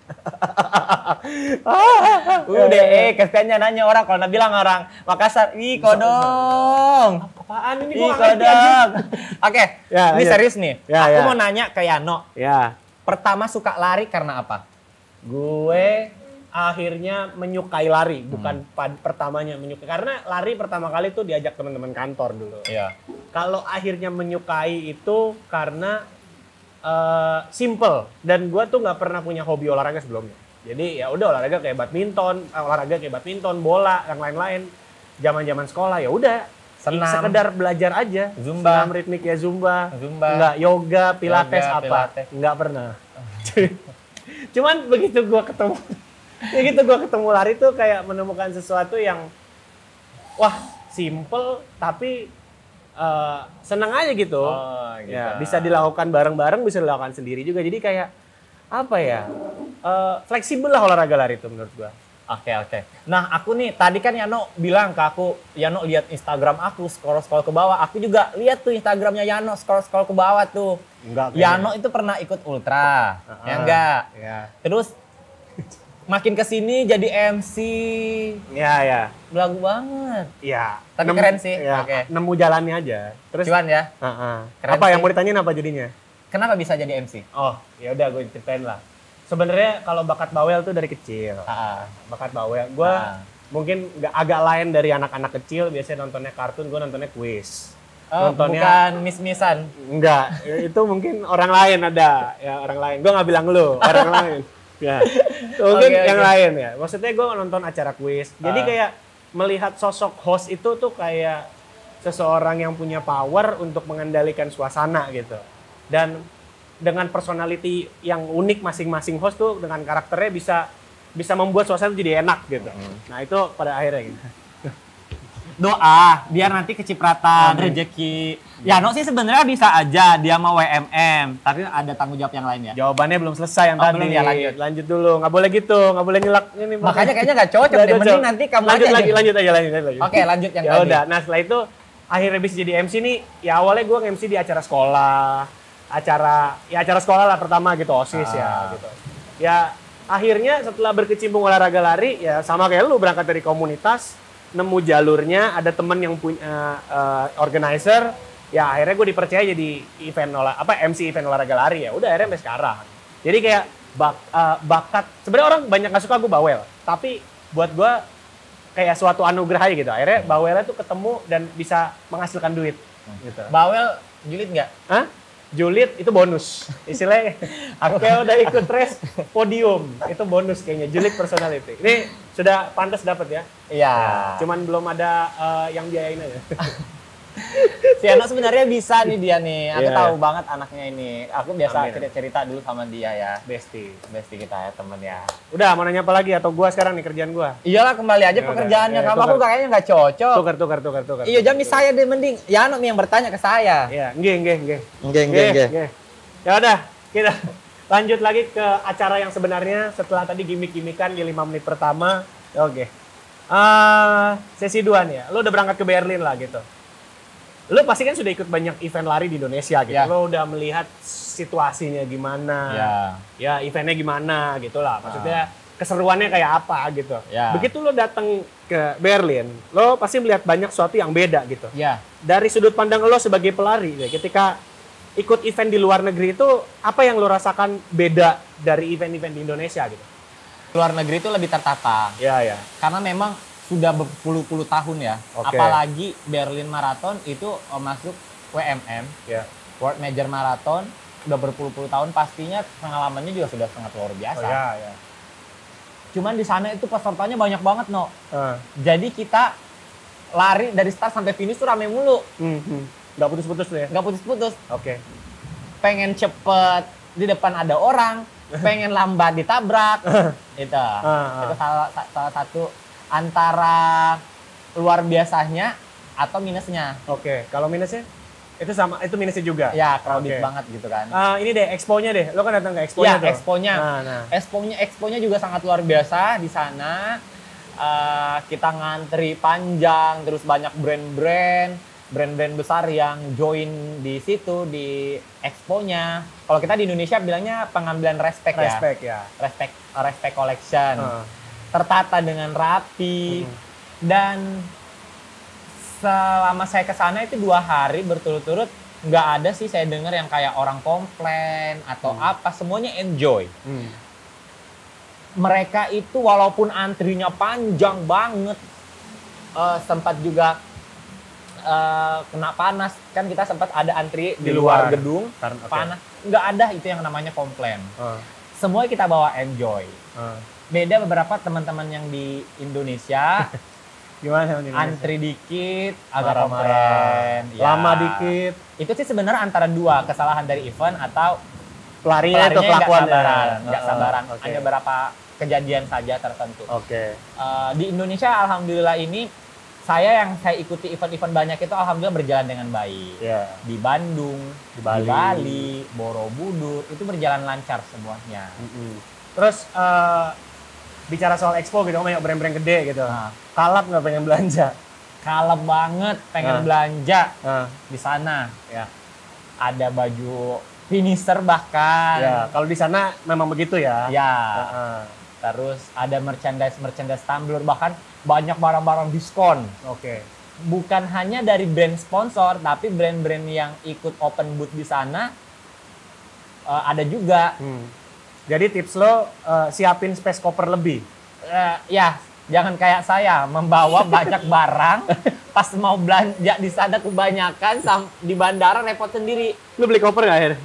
Udah, kesiannya nanya orang kalau bilang orang Makassar, ih kodong. Apaan ini ih kodong. Oke, ini serius nih. Aku mau nanya ke Yano. Ya. Pertama suka lari karena apa? Gue akhirnya menyukai lari, bukan pertamanya menyukai. Karena lari pertama kali tuh diajak teman-teman kantor dulu. Iya. Kalau akhirnya menyukai itu karena simple, dan gue tuh nggak pernah punya hobi olahraga sebelumnya. Jadi ya udah olahraga kayak badminton, bola, yang lain-lain. Zaman-zaman sekolah ya udah senam, sekedar belajar aja. Zumba, senam ritmik ya zumba. Enggak yoga, pilates apa? Enggak pernah. Cuman begitu gue ketemu lari tuh kayak menemukan sesuatu yang wah simple tapi senang aja gitu. Ya, bisa dilakukan bareng-bareng, bisa dilakukan sendiri juga. Jadi kayak apa ya, fleksibel lah olahraga lari itu menurut gua. Oke. Nah, aku nih tadi kan Yano bilang ke aku, Yano lihat Instagram aku scroll ke bawah. Aku juga lihat tuh Instagramnya Yano scroll ke bawah tuh. Enggak. Yano itu pernah ikut ultra, ya enggak? Ya. Terus makin kesini jadi MC, Ya. belagu banget. Iya. Tapi keren sih. Ya, Oke. nemu jalannya aja. Terus Cuan ya. Keren apa sih. yang mau ditanyain apa jadinya? Kenapa bisa jadi MC? Oh, ya udah gue ceritain lah. Sebenarnya kalau bakat bawel tuh dari kecil. Bakat bawel. Gue mungkin agak lain dari anak-anak kecil. Biasanya nontonnya kartun, gue nontonnya kuis. Oh, Nontonnya bukan miss-missan. enggak. Itu mungkin orang lain ada. Ya orang lain. Gue nggak bilang lu, orang lain. Ya. Mungkin yang lain ya. Maksudnya gue nonton acara kuis. Jadi kayak melihat sosok host itu tuh kayak seseorang yang punya power untuk mengendalikan suasana gitu. Dan dengan personality yang unik masing-masing host tuh dengan karakternya bisa membuat suasana jadi enak gitu. Nah itu pada akhirnya gitu. Doa biar nanti kecipratan rezeki. Yano sih sebenarnya bisa aja dia mau WMM, tapi ada tanggung jawab yang lain ya. Jawabannya belum selesai yang tadi. Belum ya, lanjut dulu, nggak boleh gitu, nggak boleh nyelak ini. Makanya kayaknya nggak cocok deh. Mending nanti kamu lanjut aja. lanjut aja. Oke, lanjut yang Ya tadi. udah, nah setelah itu akhirnya bisa jadi MC nih. Ya awalnya gue MC di acara sekolah, acara sekolah lah pertama gitu, OSIS ya gitu. Ya akhirnya setelah berkecimpung olahraga lari ya sama kayak lu berangkat dari komunitas, nemu jalurnya, ada temen yang punya organizer, ya akhirnya gue dipercaya jadi MC event olahraga lari ya. Udah akhirnya sampai sekarang. Jadi kayak bakat. Sebenarnya orang banyak nggak suka gue bawel, tapi buat gue kayak suatu anugerah aja gitu. Akhirnya bawelnya tuh ketemu dan bisa menghasilkan duit. Gitu. Bawel julid nggak? Hah? Julid itu bonus. Istilahnya aku kayak udah ikut race podium, itu bonus kayaknya. Julid personality. Ini sudah pantas dapat ya. Iya. Cuman belum ada yang biayain aja. Si Yano sebenarnya bisa nih dia nih. Aku Iya, tahu iya. banget anaknya ini. Aku biasa Amin. cerita dulu sama dia ya. Bestie. Bestie kita ya, temen ya. Udah mau nanya apa lagi atau gua sekarang nih kerjaan gua? Iyalah kembali aja Ya udah, pekerjaannya. ya, Kamu tukar. aku kayaknya nggak cocok. Tukar. Iya, jadi saya deh mending. Yano nih yang bertanya ke saya. Iya, nggih. Nggih. Ya udah, kita lanjut lagi ke acara yang sebenarnya setelah tadi gimmick-gimmickan di 5 menit pertama. Oke. Sesi 2 nih ya. Lo udah berangkat ke Berlin lah gitu. Lo pasti kan sudah ikut banyak event lari di Indonesia gitu. Ya. Lo udah melihat situasinya gimana. Ya, eventnya gimana gitu lah. Maksudnya keseruannya kayak apa gitu. Ya. Begitu lo datang ke Berlin, lo pasti melihat banyak sesuatu yang beda gitu. Ya. Dari sudut pandang lo sebagai pelari, ya, ketika ikut event di luar negeri itu, apa yang lo rasakan beda dari event-event di Indonesia gitu? Luar negeri itu lebih tertata. Ya. Karena memang sudah berpuluh-puluh tahun ya. Oke. Apalagi Berlin Marathon itu masuk WMM, Ya. World Major Marathon, udah berpuluh-puluh tahun, pastinya pengalamannya juga sudah sangat luar biasa. Ya. Cuman di sana itu pesertanya banyak banget, No. Ah. Jadi kita lari dari start sampai finish tuh rame mulu. Nggak putus-putus tuh ya? Nggak putus-putus. Oke. Pengen cepet, di depan ada orang. Pengen lambat, ditabrak. Itu. Itu salah satu antara luar biasanya atau minusnya. Oke. Kalau minusnya? Itu sama, itu minusnya juga? Ya, crowded Oke. banget gitu kan. Ini deh, expo-nya deh. Lo kan datang ke expo-nya Ya, tuh? expo-nya. Nah. Expo-nya juga sangat luar biasa di sana. Kita ngantri panjang, terus banyak brand-brand besar yang join di situ di expo-nya. Kalau kita di Indonesia bilangnya pengambilan respect ya. Respect collection. Tertata dengan rapi. Dan selama saya ke sana itu 2 hari berturut-turut, nggak ada sih saya dengar yang kayak orang komplain atau apa, semuanya enjoy. Mereka itu walaupun antrinya panjang banget, sempat juga kena panas, kan kita sempat ada antri di luar gedung, panas, nggak ada itu yang namanya komplain. Semua kita bawa enjoy. Beda beberapa teman-teman yang di Indonesia, Gimana? antri dikit, agak Marah-marah. komplain. Lama dikit. Itu sih sebenarnya antara 2, kesalahan dari event atau Pelarinya itu pelarinya kelakuannya. nggak sabaran. Oke. Hanya beberapa kejadian saja tertentu. Oke. Di Indonesia alhamdulillah ini saya ikuti event-event banyak itu alhamdulillah berjalan dengan baik. Ya. Di Bandung, Di Bali. Borobudur itu berjalan lancar semuanya. Terus di bicara soal expo gitu, banyak brand-brand gede gitu. Nah. Kalap nggak pengen belanja? Kalem banget pengen Nah. belanja Nah, di sana. ya. Ada baju finisher bahkan. Ya, kalau di sana memang begitu ya. Ya. Heeh. Terus ada merchandise tumbler, bahkan banyak barang-barang diskon. Oke. Bukan hanya dari brand sponsor, tapi brand-brand yang ikut open booth di sana ada juga. Jadi tips lo siapin space koper lebih. Ya, jangan kayak saya membawa banyak barang, pas mau belanja di sana kebanyakan di bandara repot sendiri. Lo beli koper nggak akhirnya?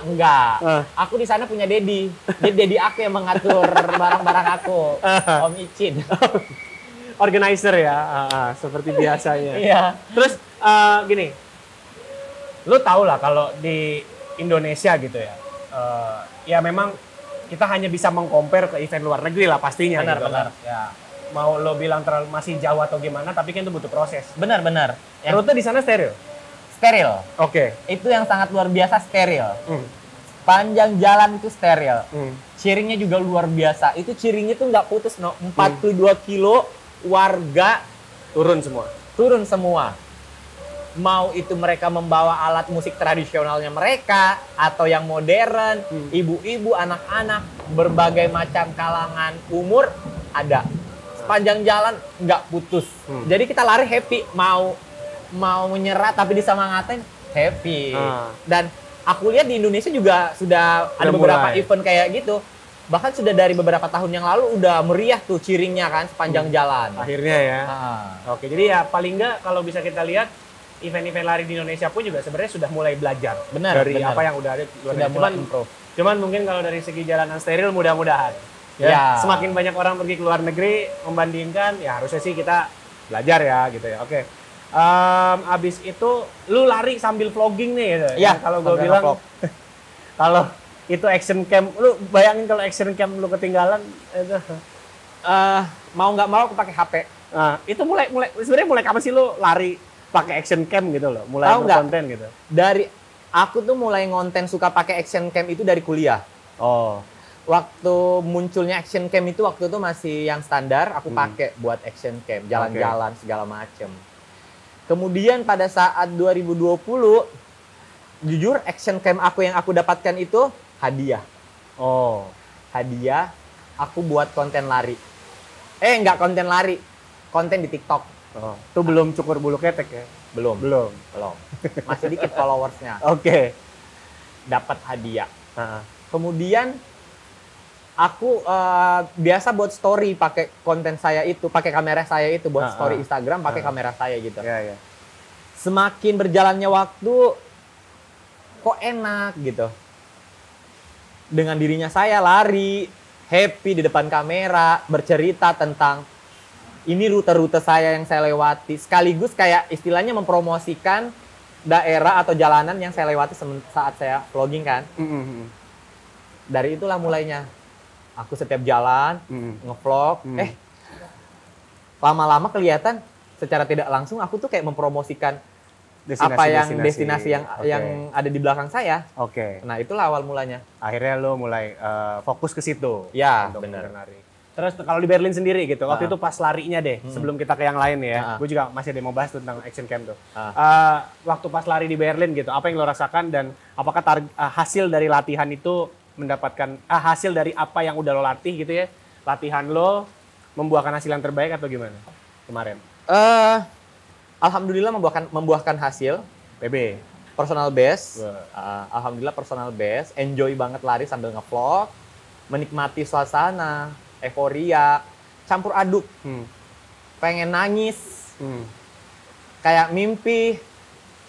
Enggak. Ah. Aku di sana punya Dedi. Dedi aku yang mengatur barang-barang aku. Om Icin. Organizer ya, seperti biasanya. Iya. Terus gini, lo tau lah kalau di Indonesia gitu ya, ya memang kita hanya bisa meng-compare ke event luar negeri lah pastinya. Benar, gitu benar. kan. Ya. Mau lo bilang terlalu masih jauh atau gimana, tapi kan itu butuh proses. Benar. Rute di sana steril? Steril. Oke. Itu yang sangat luar biasa, steril. Panjang jalan itu steril. Ciringnya juga luar biasa. Itu ciringnya tuh nggak putus, 42 kilo warga Turun semua? turun semua. Mau itu mereka membawa alat musik tradisionalnya mereka, atau yang modern, ibu-ibu, anak-anak, berbagai macam kalangan umur ada. Sepanjang jalan nggak putus. Jadi kita lari happy, mau menyerah tapi disemangatin happy. Dan aku lihat di Indonesia juga sudah ada Udah beberapa mulai. event kayak gitu. Bahkan sudah dari beberapa tahun yang lalu udah meriah tuh ciringnya kan sepanjang jalan. Akhirnya ya. Ah. Oke, jadi ya paling nggak kalau bisa kita lihat event-event lari di Indonesia pun juga sebenarnya sudah mulai belajar Benar, dari benar. apa yang udah ada di luar Sudah negeri. mulai improve. Cuman mungkin kalau dari segi jalanan steril mudah-mudahan Ya. semakin banyak orang pergi ke luar negeri membandingkan, ya harusnya sih kita belajar ya gitu ya. Oke. Abis itu lu lari sambil vlogging nih gitu. Iya, Yang kalau gue sambil bilang nge-vlog. kalau itu action cam, lu bayangin kalau action cam lu ketinggalan itu. Mau nggak mau aku pakai HP. Nah, itu sebenarnya mulai kapan sih lu lari pakai action cam gitu loh, mulai Tahu nggak? berkonten gitu. Aku tuh mulai ngonten suka pakai action cam itu dari kuliah. Oh, Waktu munculnya action cam itu waktu itu masih yang standar, aku pakai buat action cam, jalan-jalan segala macem. Kemudian pada saat 2020, jujur action cam aku yang aku dapatkan itu hadiah. oh, Hadiah, aku buat konten lari. Nggak konten lari, konten di TikTok. oh. Itu belum cukur bulu ketek ya? Belum. Belum. Masih dikit followersnya. Oke. Dapat hadiah. Nah, Kemudian aku biasa buat story pakai konten saya itu, pakai kamera saya itu buat story Instagram pakai kamera saya gitu. ya. Semakin berjalannya waktu kok enak gitu. Dengan dirinya saya lari, happy di depan kamera, bercerita tentang ini rute-rute saya yang saya lewati, sekaligus kayak istilahnya mempromosikan daerah atau jalanan yang saya lewati saat saya vlogging kan. Dari itulah mulainya. Aku setiap jalan, ngevlog, lama-lama kelihatan secara tidak langsung aku tuh kayak mempromosikan destinasi yang ada di belakang saya. Oke. Nah, itulah awal mulanya. Akhirnya lo mulai fokus ke situ. Ya, untuk benar. lari. Terus kalau di Berlin sendiri gitu, waktu itu pas larinya deh, sebelum kita ke yang lain ya, gue juga masih ada mau bahas tentang action camp tuh. Waktu pas lari di Berlin gitu, apa yang lo rasakan dan apakah hasil dari latihan itu mendapatkan hasil dari apa yang udah lo latih gitu ya? Latihan lo membuahkan hasil yang terbaik atau gimana kemarin? Alhamdulillah membuahkan hasil. PB. Personal best. Wah. Alhamdulillah personal best. Enjoy banget lari sambil ngevlog, menikmati suasana, euforia, campur aduk. Pengen nangis, kayak mimpi.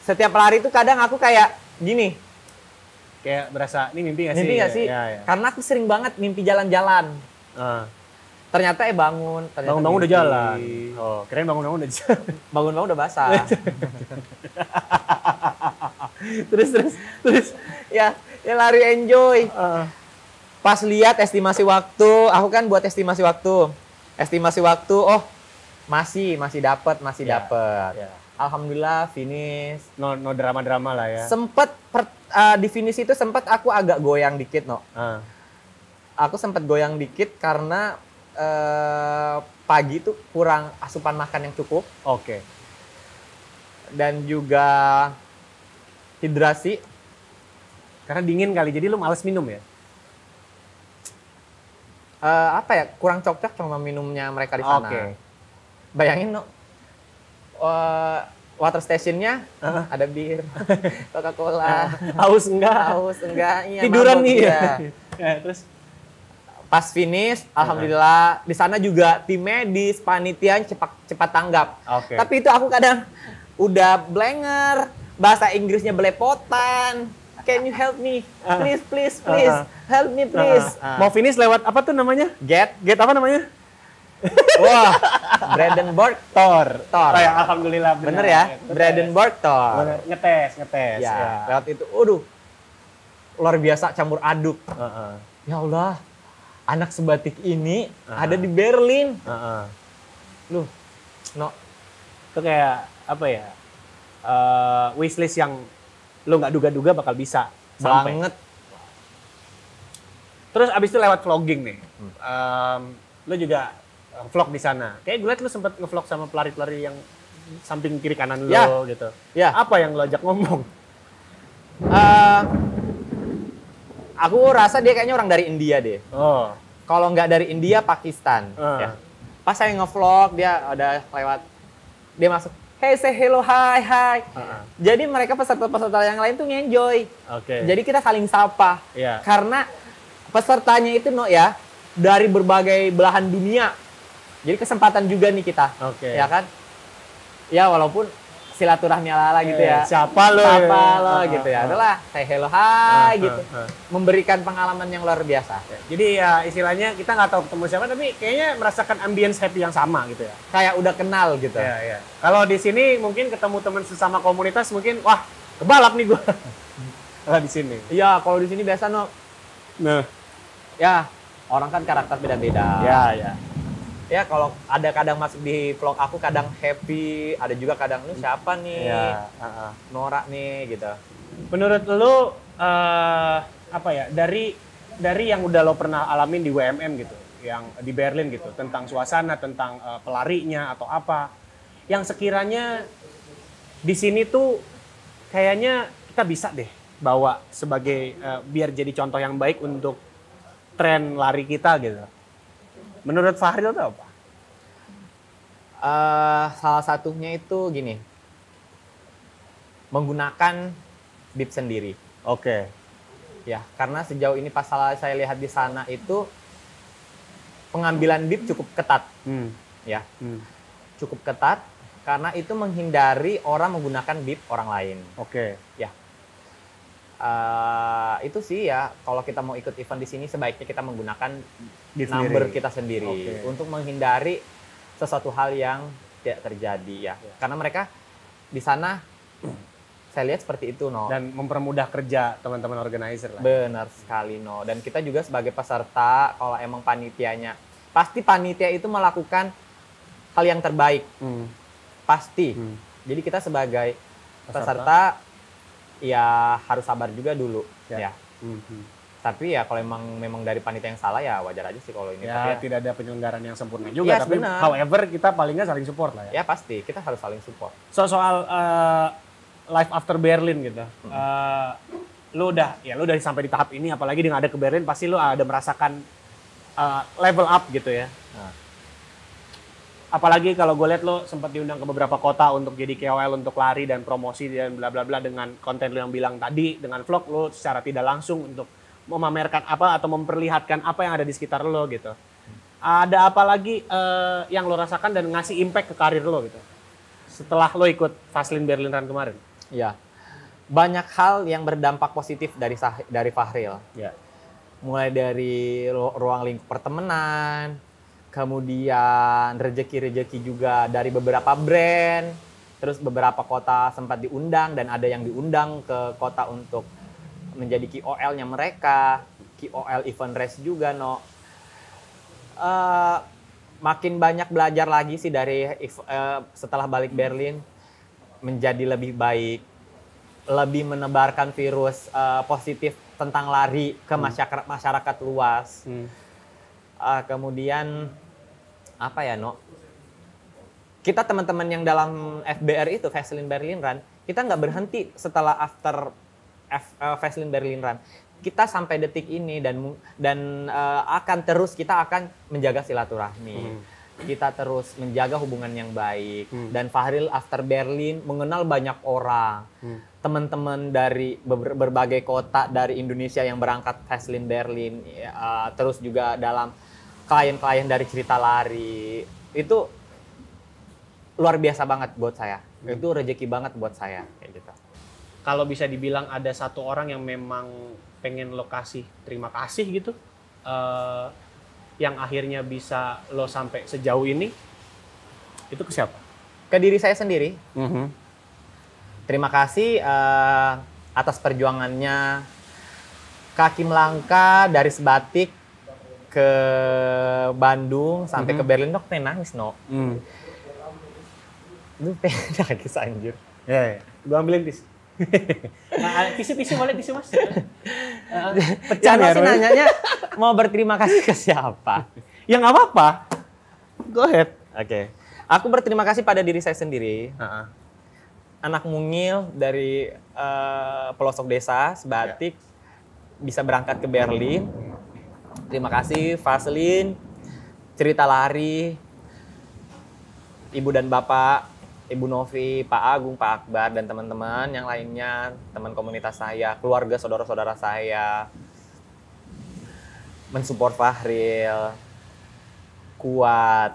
Setiap lari itu kadang aku kayak gini. Kayak berasa, ini mimpi gak sih? Mimpi nggak sih? Ya. Karena aku sering banget mimpi jalan-jalan. Ternyata bangun. Ternyata Bangun-bangun udah mimpi. jalan. Oh, kirain bangun-bangun udah jalan. Bangun-bangun udah basah. terus. ya lari enjoy. Pas lihat estimasi waktu, aku kan buat estimasi waktu. Estimasi waktu, masih dapat. Ya. Alhamdulillah finish. No drama-drama lah ya. Sempet di finish itu sempat aku agak goyang dikit, no. Aku sempat goyang dikit karena pagi tuh kurang asupan makan yang cukup Oke. dan juga hidrasi. Karena dingin kali, jadi lu males minum ya? Apa ya, kurang cocok sama minumnya mereka di sana. Oke. Bayangin no, water stationnya ada bir, Coca-Cola, Haus enggak? haus enggak, iya, Tiduran mabok, nih ya. iya. Terus? Pas finish, alhamdulillah di sana juga tim medis, panitia cepat tanggap. Oke. Tapi itu aku kadang udah blanger, bahasa Inggrisnya belepotan. Can you help me? Please, help me please. Mau finish lewat apa tuh namanya? Get, Gate apa namanya? wah, Brandenburg Tor. Tor. Oh ya, alhamdulillah Bener ya? Brandenburg Tor. Bener. Ngetes. Ya, lewat itu, aduh, luar biasa campur aduk. Heeh. Ya Allah, anak sebatik ini ada di Berlin. Heeh. Loh, no, Itu kayak apa ya? Wishlist yang lu nggak duga-duga bakal bisa sampai. banget. Terus abis itu lewat vlogging nih. Lu juga vlog di sana. Kayak gue liat lu sempet ngevlog sama pelari-pelari yang samping kiri kanan lu Ya. gitu. Ya. Apa yang lu ajak ngomong? Aku rasa dia kayaknya orang dari India deh. Oh. Kalau nggak dari India, Pakistan. Ya. Pas saya ngevlog, dia ada lewat, dia masuk, hey say hello, hi. Jadi mereka peserta-peserta yang lain tuh nge-enjoy. Oke. Jadi kita saling sapa. Iya. Karena pesertanya itu ya dari berbagai belahan dunia. Jadi kesempatan juga nih kita. Oke. Ya kan? Ya walaupun silaturahmi ala-ala gitu ya. Siapa lo? Gitu ya. Adalah say hello, hi gitu. Memberikan pengalaman yang luar biasa. Jadi ya istilahnya kita nggak tahu ketemu siapa tapi kayaknya merasakan ambience happy yang sama gitu ya. Kayak udah kenal gitu. Iya. Kalau di sini mungkin ketemu teman sesama komunitas mungkin wah kebalap nih gua. Kalau di sini. Iya, kalau di sini biasa Nah. ya orang kan karakter beda-beda. Ya. Ya kalau ada kadang masuk di vlog aku kadang happy, ada juga kadang lu siapa nih? Iya. Norak nih gitu. Menurut lu apa ya dari yang udah lo pernah alamin di WMM gitu, yang di Berlin gitu, tentang suasana, tentang pelarinya atau apa, yang sekiranya di sini tuh kayaknya kita bisa deh bawa sebagai biar jadi contoh yang baik untuk tren lari kita gitu. Menurut Fahril itu apa? Salah satunya itu gini, menggunakan bib sendiri. Oke. Ya, karena sejauh ini pas saya lihat di sana itu pengambilan bib cukup ketat. Ya, cukup ketat karena itu menghindari orang menggunakan bib orang lain. Oke. Ya. Itu sih ya, kalau kita mau ikut event di sini sebaiknya kita menggunakan number kita sendiri untuk menghindari sesuatu hal yang tidak terjadi ya. Karena mereka di sana saya lihat seperti itu Dan mempermudah kerja teman-teman organizer lah. Benar sekali Dan kita juga sebagai peserta kalau emang panitianya pasti panitia itu melakukan hal yang terbaik. Pasti. Jadi kita sebagai peserta ya harus sabar juga dulu ya. Tapi ya kalau memang dari panitia yang salah ya wajar aja sih kalau ini. Ya, tapi tidak ada penyelenggaraan yang sempurna juga. Yes, tapi benar. however kita paling nggak saling support lah ya. Ya pasti kita harus saling support. Soal life after Berlin gitu. Lu udah sampai di tahap ini, apalagi dengan ada ke Berlin pasti lu ada merasakan level up gitu ya. Apalagi kalau gue lihat lo sempat diundang ke beberapa kota untuk jadi KOL untuk lari dan promosi dan bla bla bla dengan konten lo yang bilang tadi, dengan vlog lo secara tidak langsung untuk memamerkan apa atau memperlihatkan apa yang ada di sekitar lo gitu. Ada apa lagi yang lo rasakan dan ngasih impact ke karir lo gitu setelah lo ikut Faslin Berlin Run kemarin? Ya, banyak hal yang berdampak positif dari Fahril. Ya. Mulai dari ruang lingkup pertemanan, kemudian rezeki-rezeki juga dari beberapa brand, terus beberapa kota sempat diundang dan ada yang diundang ke kota untuk menjadi KOL-nya mereka, KOL event race juga makin banyak belajar lagi sih dari setelah balik Berlin, menjadi lebih baik, lebih menebarkan virus positif tentang lari ke masyarakat luas. Kemudian apa ya, No? Kita teman-teman yang dalam FBR itu, Vaseline Berlin Run, kita nggak berhenti setelah after Vaseline Berlin Run. Kita sampai detik ini dan akan terus kita akan menjaga silaturahmi. Kita terus menjaga hubungan yang baik. Dan Fahril after Berlin mengenal banyak orang. Teman-teman dari berbagai kota dari Indonesia yang berangkat Vaseline Berlin, terus juga dalam klien-klien dari Cerita Lari. Itu luar biasa banget buat saya. Itu rezeki banget buat saya kayak gitu. Kalau bisa dibilang ada satu orang yang memang pengen lo kasih terima kasih gitu, yang akhirnya bisa lo sampai sejauh ini, itu ke siapa? Ke diri saya sendiri. Terima kasih atas perjuangannya. Kaki melangkah dari Sebatik ke Bandung sampai ke Berlin, no, pengen nangis, no. Lu pengen nangis anjir. Ya. Gua ambilin tisu. Tisu boleh tisu, Mas. Pecah Ya, ya, sih nanyanya mau berterima kasih ke siapa? Ya nggak apa-apa. Go ahead. Oke. Aku berterima kasih pada diri saya sendiri. Anak mungil dari pelosok desa Sebatik bisa berangkat ke Berlin. Terima kasih Vaseline, Cerita Lari, Ibu dan Bapak, Ibu Novi, Pak Agung, Pak Akbar, dan teman-teman yang lainnya, teman komunitas saya, keluarga, saudara-saudara saya, mensupport Fahril, kuat,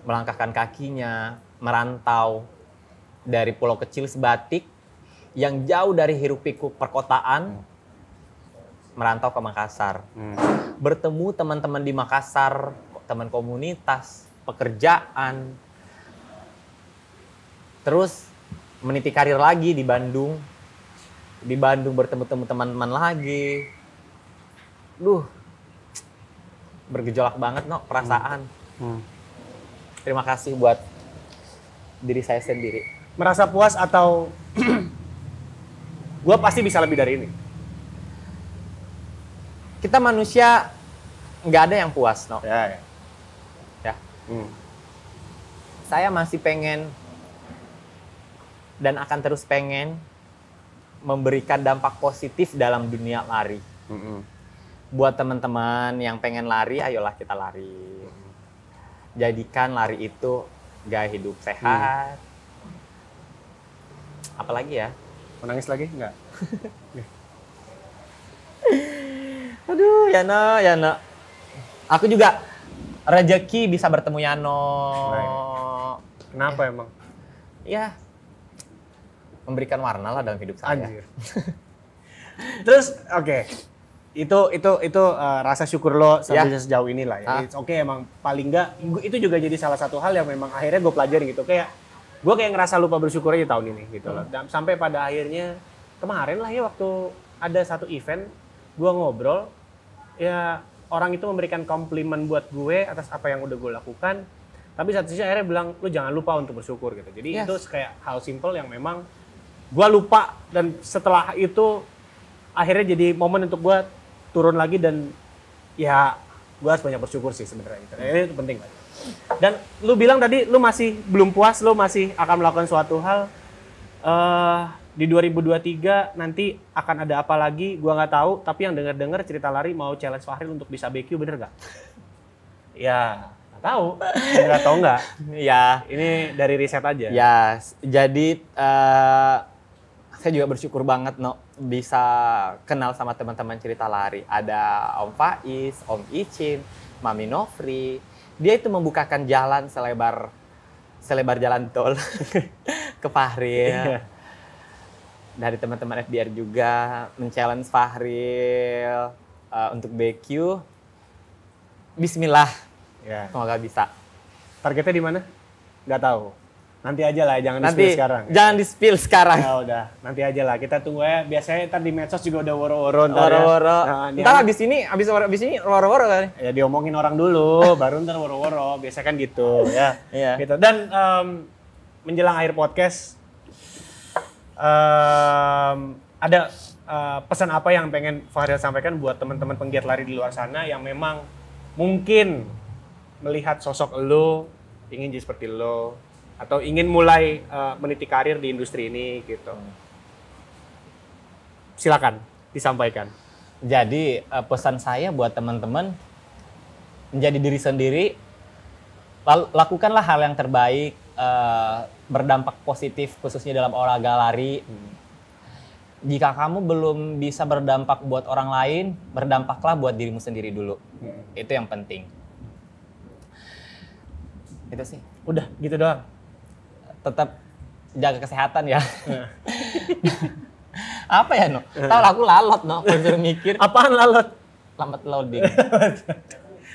melangkahkan kakinya, merantau dari pulau kecil Sebatik yang jauh dari hiruk-pikuk perkotaan, merantau ke Makassar. Bertemu teman-teman di Makassar, teman komunitas, pekerjaan, terus meniti karir lagi di Bandung. Di Bandung bertemu teman-teman lagi. Bergejolak banget, no, perasaan. Terima kasih buat diri saya sendiri. Merasa puas atau gue pasti bisa lebih dari ini? Kita manusia nggak ada yang puas, no. Ya. Saya masih pengen dan akan terus pengen memberikan dampak positif dalam dunia lari. Buat teman-teman yang pengen lari, ayolah kita lari. Jadikan lari itu gaya hidup sehat. Apalagi ya? Menangis lagi? Enggak. Aduh, Yano. Aku juga rezeki bisa bertemu Yano. Kenapa emang? Ya, memberikan warna lah dalam hidup saya. Anjir. Terus, oke. Itu rasa syukur lo sampai sejauh ini lah ya. It's okay, emang paling enggak itu juga jadi salah satu hal yang memang akhirnya gue pelajari gitu. Kayak gue kayak ngerasa lupa bersyukur aja tahun ini gitu loh. Dan sampai pada akhirnya kemarin lah ya waktu ada satu event gue ngobrol, ya orang itu memberikan komplimen buat gue atas apa yang udah gue lakukan. Tapi satu sisi akhirnya bilang, lu jangan lupa untuk bersyukur gitu. Jadi itu kayak hal simple yang memang gue lupa, dan setelah itu akhirnya jadi momen untuk gue turun lagi dan ya gue harus banyak bersyukur sih sebenarnya gitu. Itu penting banget. Dan lu bilang tadi lu masih belum puas, lu masih akan melakukan suatu hal. Di 2023 nanti akan ada apa lagi gue nggak tahu, tapi yang dengar Cerita Lari mau challenge Fahril untuk bisa BQ, bener gak? Ya nggak tahu, bener atau enggak. Ya, ini dari riset aja. Ya, jadi saya juga bersyukur banget, no, bisa kenal sama teman-teman Cerita Lari. Ada Om Faiz, Om Icin, Mami Nofri. Dia itu membukakan jalan selebar jalan tol ke Fahril. Dari teman-teman FBR juga men-challenge Fahril untuk BQ. Bismillah. Ya. Semoga bisa. Targetnya di mana? Nggak tahu. Nanti aja lah, jangan Nanti di-spill sekarang. Jangan di-spill sekarang. Ya udah, nanti aja lah. Kita tunggu ya. Biasanya ntar di medsos juga udah woro-woro. Woro-woro. Ya. Ntar abis ini woro-woro kan? Ya diomongin orang dulu, baru ntar woro-woro. Biasanya kan gitu ya. Iya. Gitu. Dan menjelang akhir podcast, ada pesan apa yang pengen Fahril sampaikan buat teman-teman penggiat lari di luar sana yang memang mungkin melihat sosok lo, ingin jadi seperti lo, atau ingin mulai meniti karir di industri ini gitu. Silakan disampaikan. Jadi pesan saya buat teman-teman, menjadi diri sendiri, lakukanlah hal yang terbaik, berdampak positif khususnya dalam olahraga lari. Jika kamu belum bisa berdampak buat orang lain, berdampaklah buat dirimu sendiri dulu. Itu yang penting. Itu sih. Udah gitu doang. Tetap jaga kesehatan ya. Apa ya, No? Tahu aku lalot, No. Kalau mikir. Apaan lalot? Lambat loading.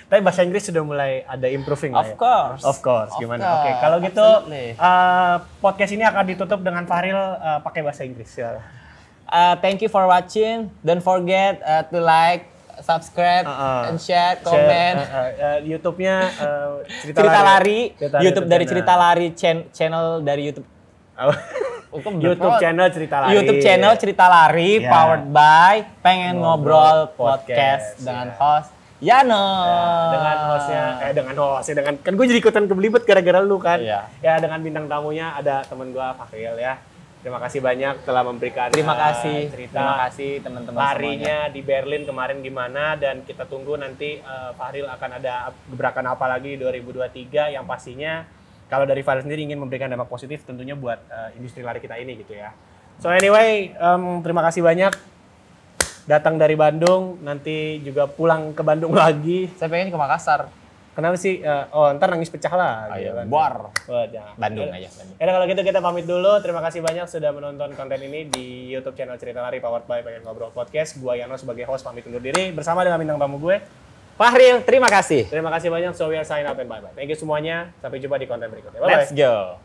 Tapi bahasa Inggris sudah mulai ada improving lah ya. Of course. Gimana? Oke, kalau gitu podcast ini akan ditutup dengan Fahril pakai bahasa Inggris ya. Thank you for watching. Don't forget to like, subscribe, and share, comment. YouTube-nya Cerita Lari. YouTube dari Cerita Lari, channel dari YouTube. YouTube channel Cerita Lari. YouTube channel Cerita Lari, powered by Pengen Ngobrol Podcast dengan host Yano. Dengan kan gue jadi ikutan kebelibet gara-gara lu kan. Iya. Ya dengan bintang tamunya ada teman gue Fahril ya. Terima kasih banyak telah memberikan Terima kasih teman-teman larinya semuanya. di Berlin kemarin gimana, dan kita tunggu nanti Fahril akan ada gebrakan apa lagi di 2023 yang pastinya kalau dari Fahril sendiri ingin memberikan dampak positif tentunya buat industri lari kita ini gitu ya. So anyway, terima kasih banyak datang dari Bandung, nanti juga pulang ke Bandung lagi. Saya pengen ke Makassar. Kenapa sih? Ntar nangis pecah lah. Ayo, gitu kan. buar. Jangan. Bandung aja. Ya kalau gitu kita pamit dulu. Terima kasih banyak sudah menonton konten ini di YouTube channel Cerita Lari powered by Pengen Ngobrol Podcast. Gua Yano sebagai host pamit undur diri bersama dengan bintang tamu gue. Fahril, terima kasih. Terima kasih banyak. So we are sign out and bye bye. Thank you semuanya. Sampai jumpa di konten berikutnya. Bye bye. Let's go.